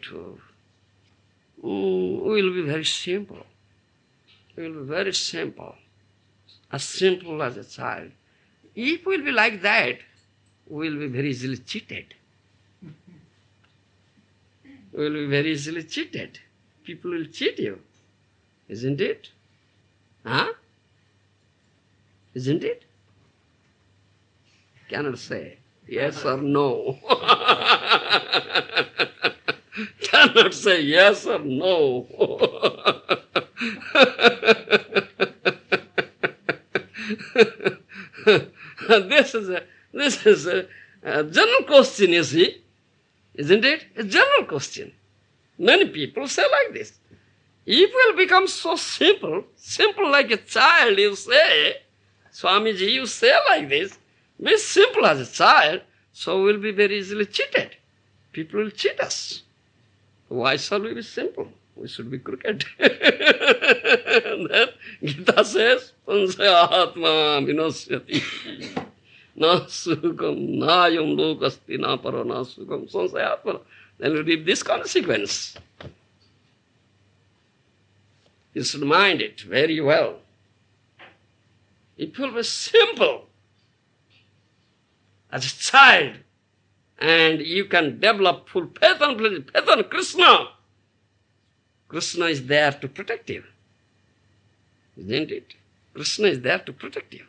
will be very simple. Will be very simple. As simple as a child. If we will be like that, we will be very easily cheated. We will be very easily cheated. People will cheat you. Isn't it? Huh? Isn't it? Cannot say yes or no. Cannot say yes or no. This is a general question, you see. Isn't it? A general question. Many people say like this. If we will become so simple, simple like a child, you say, Swamiji, you say like this, be simple as a child, so we will be very easily cheated. People will cheat us. Why shall we be simple? We should be crooked. Then Gita says, Pansayatma vinasyati. Na sukham nayam lokasti na paro na sukham sansayatma. Then we reap this consequence. You should mind it very well. It will be simple as a child, and you can develop full faith on Krishna. Krishna is there to protect you. Isn't it? Krishna is there to protect you.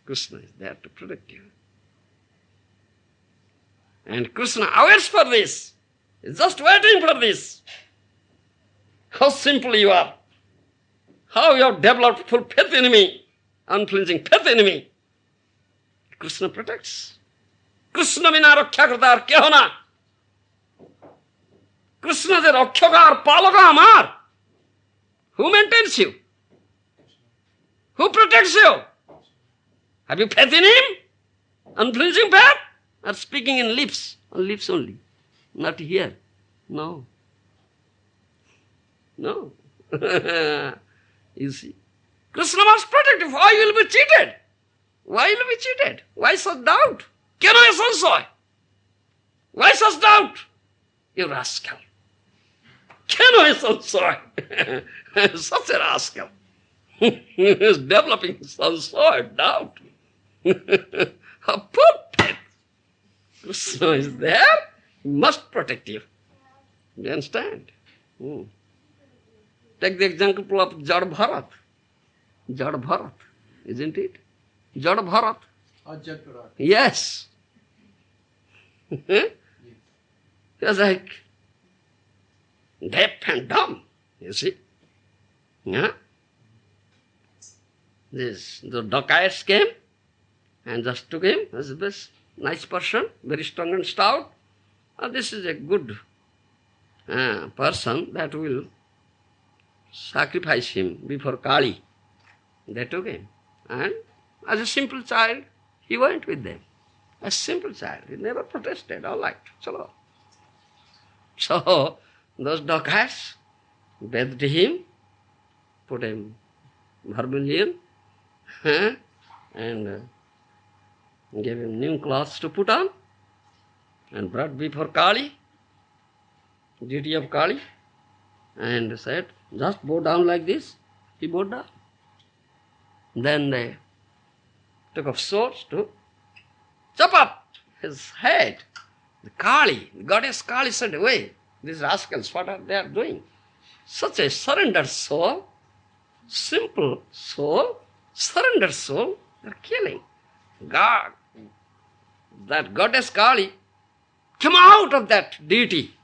Krishna is there to protect you. And Krishna awaits for this. He's just waiting for this. How simple you are. How you have developed full faith in me, unflinching faith in me. Krishna protects. Krishna bina raksha kartar kya hona? Krishna je raksha ka palaka amar. Who maintains you? Who protects you? Have you faith in him? Unflinching faith? Or speaking in lips? On lips only. Not here. No. No. You see. Krishna must protect you. Why you will be cheated? Why will you be cheated? Why such doubt? Kya hai sansoy? Why such doubt? You rascal. Can I some soil? Such a rascal. He is developing some sort of doubt. A poor pet. Krishna is there, he must protect you. You understand? Take the example of Jad Bharat. Jad Bharat, isn't it? Jad Bharat.
Ajad Bharat.
Yes. He was like deaf and dumb, you see. Yeah? The dacoits came and just took him as this nice person, very strong and stout. This is a good person that will sacrifice him before Kali. They took him. And as a simple child, he went with them. A simple child. He never protested. All right, chalo. So, those dacoits bathed him, put him vermilion, and gave him new clothes to put on, and brought before Kali, deity of Kali, and said, just bow down like this. He bowed down. Then they took up swords to chop up his head. The Kali, the goddess Kali said, wait, these rascals, what are they doing? Such a surrendered soul, simple soul, surrendered soul, they're killing. God, that goddess Kali came out of that deity,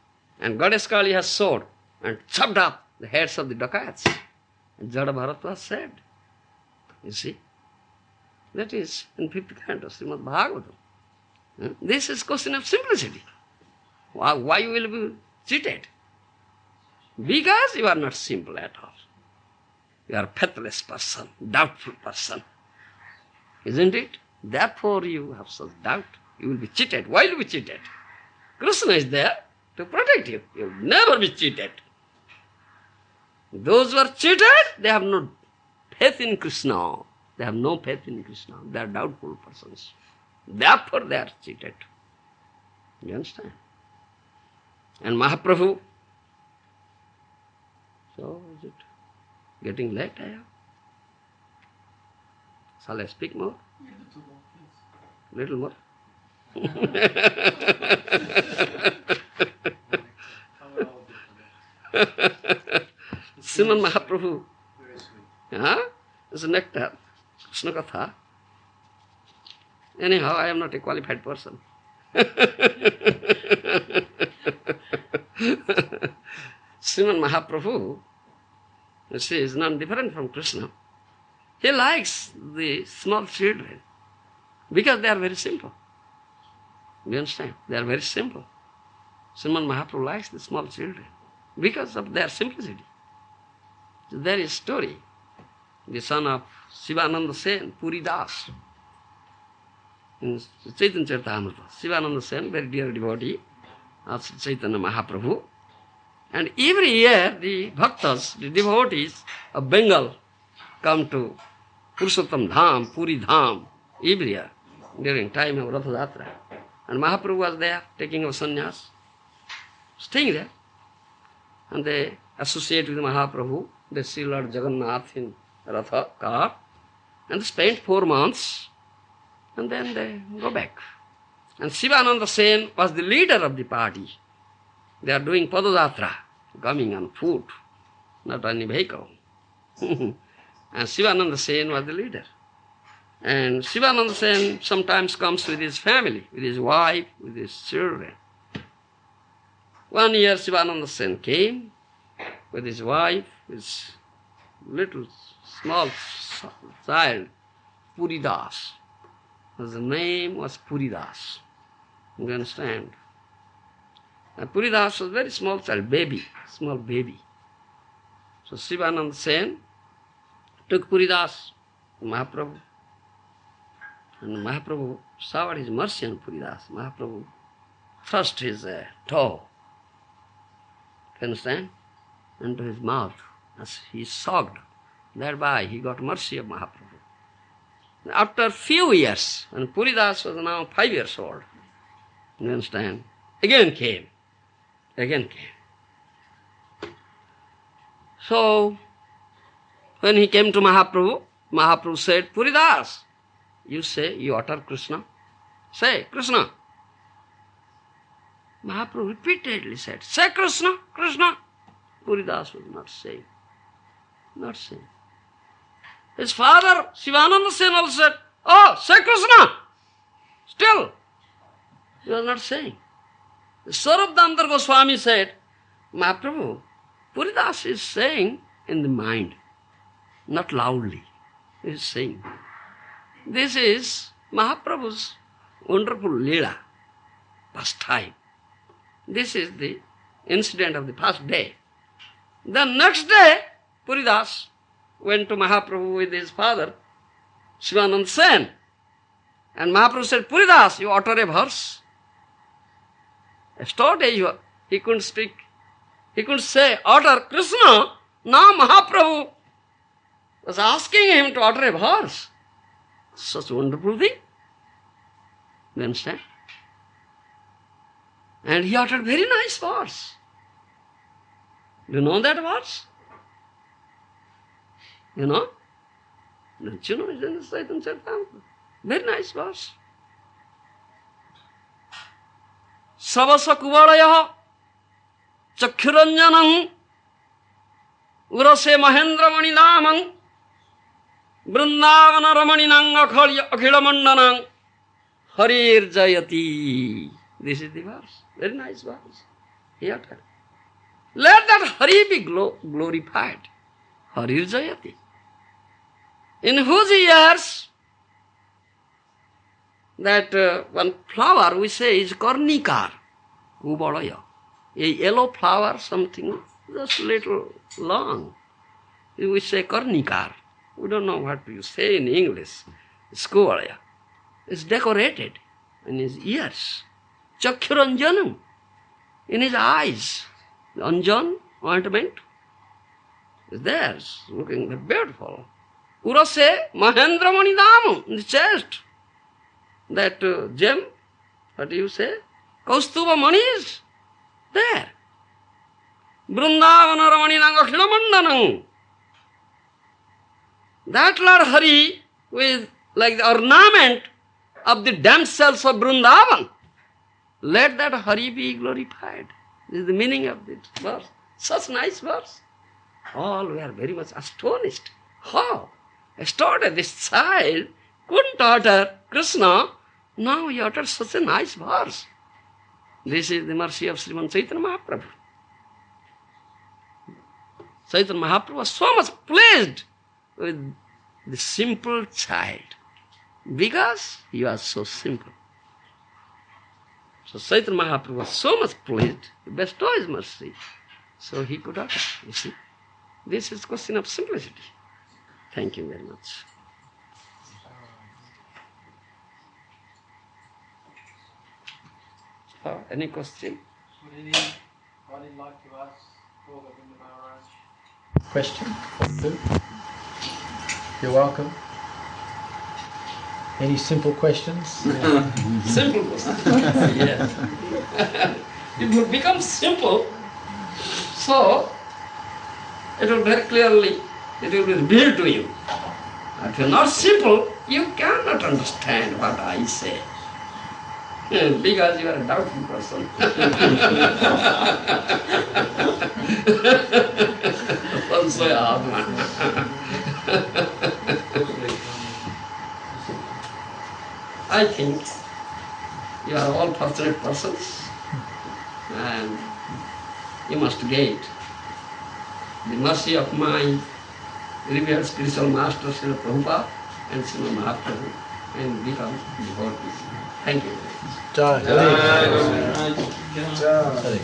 and goddess Kali has sword and chopped up the heads of the dacoits. And Jada Bharat was sad. You see? That is in 5th canto, Srimad Bhagavatam. This is question of simplicity. Why you will be cheated? Because you are not simple at all. You are a faithless person, doubtful person. Isn't it? Therefore you have such doubt. You will be cheated. Why will you be cheated? Krishna is there to protect you. You will never be cheated. Those who are cheated, they have no faith in Krishna. They have no faith in Krishna. They are doubtful persons. Therefore they are cheated. You understand? And Mahaprabhu, so is it getting late? Shall I speak more? Little more? Srimad Mahaprabhu, is a nectar, Krishna Katha. Anyhow, I am not a qualified person. Srimad Mahaprabhu, you see, is not different from Krishna. He likes the small children because they are very simple. You understand? They are very simple. Srimad Mahaprabhu likes the small children because of their simplicity. There is a story. The son of Sivananda Sen, Puri Das, in Chaitanya Charitamrita. Sivananda Sen, very dear devotee of Chaitanya Mahaprabhu. And every year the bhaktas, the devotees of Bengal come to Purushottam Dham, Puri Dham, every year during time of Ratha Yatra. And Mahaprabhu was there taking a sannyas, staying there. And they associate with Mahaprabhu. They see Lord Jagannath in Ratha car. And they spend 4 months. And then they go back. And Sivananda Sen was the leader of the party. They are doing Padayatra, coming on foot, not on a vehicle. And Sivananda Sen was the leader. And Sivananda Sen sometimes comes with his family, with his wife, with his children. One year Sivananda Sen came with his wife, his little small child, Puri Das. His name was Puri Das. You understand? And Puri Das was a very small child, small baby. So Sivananda Sen took Puri Das to Mahaprabhu. And Mahaprabhu showered his mercy on Puri Das. Mahaprabhu thrust his toe, you understand, into his mouth as he sogged. Thereby he got mercy of Mahaprabhu. After few years, when Puri Das was now 5 years old, you understand, again came. So, when he came to Mahaprabhu, Mahaprabhu said, Puridas, you say, you utter Krishna. Say, Krishna. Mahaprabhu repeatedly said, say Krishna, Krishna. Puridas was not saying. Not saying. His father, Shivananda Sen, also said, oh, say Krishna. Still, he was not saying. Sarabdamdar Goswami said, Mahaprabhu, Puridas is saying in the mind, not loudly. He is saying. This is Mahaprabhu's wonderful Leela, pastime. This is the incident of the past day. The next day, Puridas went to Mahaprabhu with his father, Shivananda Sen. And Mahaprabhu said, Puridas, you utter a verse. Yesterday he couldn't speak. He couldn't say, utter Krishna. Now Mahaprabhu was asking him to utter a verse. Such a wonderful thing. You understand? And he uttered very nice verse. You know that verse? You know? Don't you know? It's in the Chaitanya Charitamrita. Very nice verse. Savasa kuvalaya chakkhuranjanam urase mahendra maninamam vrindavana ramaninang akhilamandanam harir jayati. This is the verse. Very nice verse. He uttered. Let that Hari be glorified. Harir jayati. In whose ears that one flower we say is karnikar, kubalaya. A yellow flower, something just little long. We say karnikar. We don't know what you say in English. It's kubalaya. It's decorated in his ears. Chakkhuranjanam, in his eyes. The anjan, ointment, is there, looking beautiful. Urase mahendra manidam, in the chest. That gem, what do you say? Kaustuva mani is there. Vrindavana ramaninang akhilamandanam. That Lord Hari, with like the ornament of the damsels of Vrindavan, let that Hari be glorified. This is the meaning of this verse. Such nice verse. All were very much astonished. How? Yesterday this child couldn't utter Krishna, now he uttered such a nice verse. This is the mercy of Srimad Chaitanya Mahaprabhu. Chaitanya Mahaprabhu was so much pleased with the simple child because he was so simple. So Chaitanya Mahaprabhu was so much pleased to bestow his mercy. So he could utter, you see. This is a question of simplicity. Thank you very much. Any question?
Would anyone like to ask for Govinda Maharaj? Question? You're welcome. Any simple questions?
Simple questions. Yes. It will become simple, so it will very clearly, it will be revealed to you. If you are not simple, you cannot understand what I say. Because you are a doubtful person. I think you are all fortunate persons and you must get the mercy of my revered spiritual master Srila Prabhupada and Srila Mahaprabhu and become devotees. Thank you very much.
Jai. Jai. Jai.